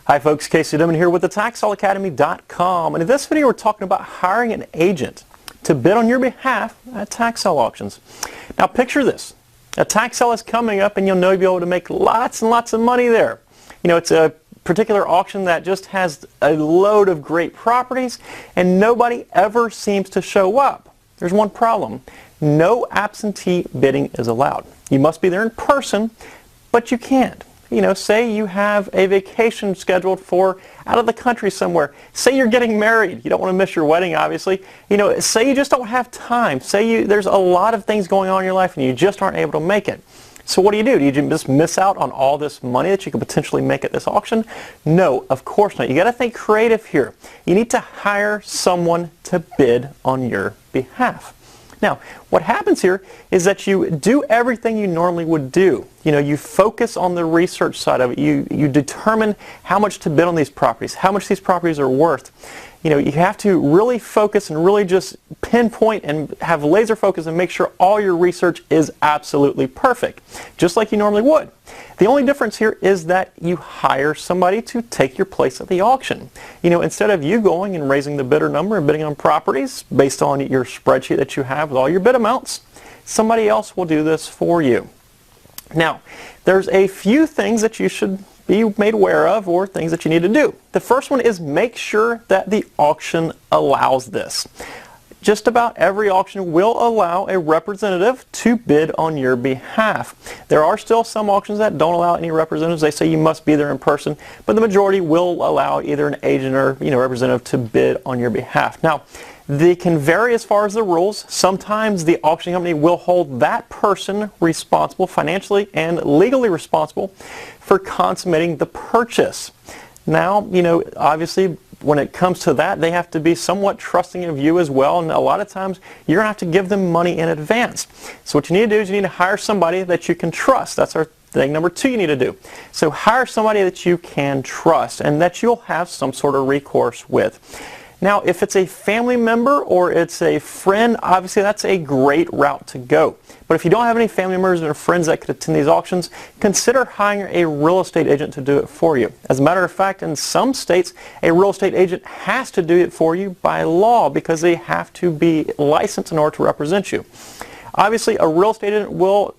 Hi folks, Casey Dimon here with the TaxSaleAcademy.com, and in this video we're talking about hiring an agent to bid on your behalf at tax sale auctions. Now picture this, a tax sale is coming up and you'll know you'll be able to make lots and lots of money there. You know, it's a particular auction that just has a load of great properties and nobody ever seems to show up. There's one problem, no absentee bidding is allowed. You must be there in person, but you can't. You know, say you have a vacation scheduled for out of the country somewhere. Say you're getting married. You don't want to miss your wedding, obviously. You know, say you just don't have time. Say there's a lot of things going on in your life and you just aren't able to make it. So what do? Do you just miss out on all this money that you could potentially make at this auction? No, of course not. You got to think creative here. You need to hire someone to bid on your behalf. Now, what happens here is that you do everything you normally would do. You know, you focus on the research side of it. You determine how much to bid on these properties, how much these properties are worth. You know, you have to really focus and really just pinpoint and have laser focus and make sure all your research is absolutely perfect, just like you normally would. The only difference here is that you hire somebody to take your place at the auction. You know, instead of you going and raising the bidder number and bidding on properties based on your spreadsheet that you have with all your bid amounts, somebody else will do this for you. Now, there's a few things that you should be made aware of, or things that you need to do. The first one is make sure that the auction allows this. Just about every auction will allow a representative to bid on your behalf. There are still some auctions that don't allow any representatives. They say you must be there in person, but the majority will allow either an agent or representative to bid on your behalf. Now, they can vary as far as the rules. Sometimes the auction company will hold that person responsible, financially and legally responsible, for consummating the purchase. Now, you know, obviously when it comes to that, they have to be somewhat trusting of you as well, and a lot of times you're going to have to give them money in advance. So what you need to do is you need to hire somebody that you can trust. That's our thing number two you need to do. So hire somebody that you can trust and that you'll have some sort of recourse with. Now, if it's a family member or it's a friend, obviously that's a great route to go. But if you don't have any family members or friends that could attend these auctions, consider hiring a real estate agent to do it for you. As a matter of fact, in some states, a real estate agent has to do it for you by law because they have to be licensed in order to represent you. Obviously, a real estate agent will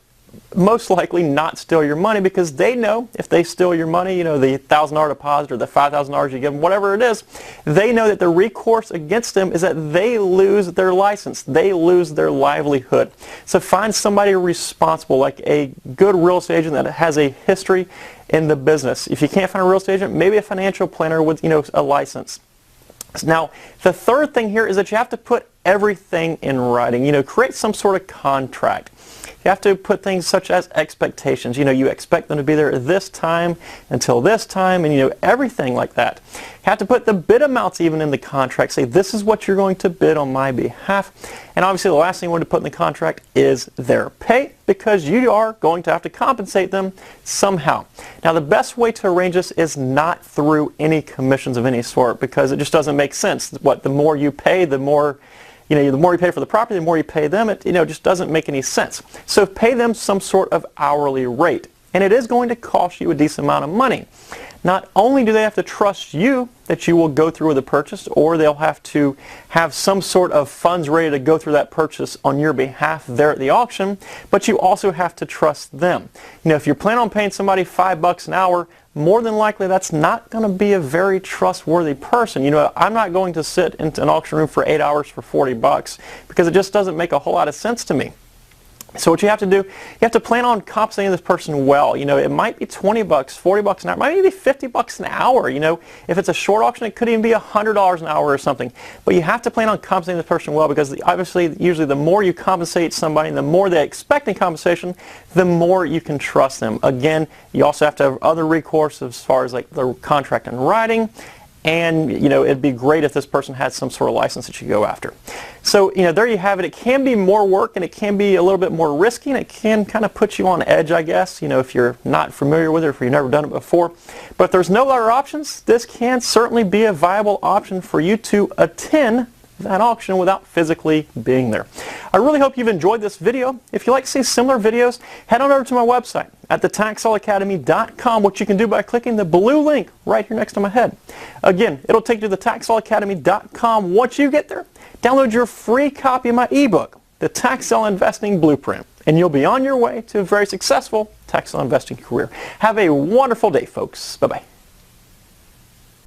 most likely not steal your money because they know if they steal your money, you know, the $1,000 deposit or the $5,000 you give them, whatever it is, they know that the recourse against them is that they lose their license, they lose their livelihood. So find somebody responsible, like a good real estate agent that has a history in the business. If you can't find a real estate agent, maybe a financial planner with, you know, a license. Now, the third thing here is that you have to put everything in writing. You know, create some sort of contract. You have to put things such as expectations. You know, you expect them to be there at this time until this time, and you know, everything like that. You have to put the bid amounts even in the contract. Say, this is what you're going to bid on my behalf. And obviously the last thing you want to put in the contract is their pay, because you are going to have to compensate them somehow. Now, the best way to arrange this is not through any commissions of any sort, because it just doesn't make sense. What, the more you pay, the more the more you pay for the property, the more you pay them. It just doesn't make any sense. So pay them some sort of hourly rate, and it is going to cost you a decent amount of money. Not only do they have to trust you that you will go through with the purchase, or they'll have to have some sort of funds ready to go through that purchase on your behalf there at the auction, but you also have to trust them. You know, if you're planning on paying somebody $5 an hour, more than likely that's not going to be a very trustworthy person. You know, I'm not going to sit in an auction room for 8 hours for $40 because it just doesn't make a whole lot of sense to me. So what you have to do, you have to plan on compensating this person well. You know, it might be $20, $40 an hour, might even be $50 an hour. You know, if it's a short auction, it could even be $100 an hour or something. But you have to plan on compensating this person well, because obviously, usually the more you compensate somebody and the more they expect in compensation, the more you can trust them. Again, you also have to have other recourse as far as like the contract in writing. And, you know, it'd be great if this person had some sort of license that you go after. So, you know, there you have it. It can be more work and it can be a little bit more risky, and it can kind of put you on edge, I guess, you know, if you're not familiar with it or if you've never done it before. But if there's no other options, this can certainly be a viable option for you to attend that auction without physically being there. I really hope you've enjoyed this video. If you'd like to see similar videos, head on over to my website at thetaxsaleacademy.com, which you can do by clicking the blue link right here next to my head. Again, it'll take you to thetaxsaleacademy.com. Once you get there, download your free copy of my ebook, The Tax Sale Investing Blueprint, and you'll be on your way to a very successful tax sale investing career. Have a wonderful day, folks. Bye-bye.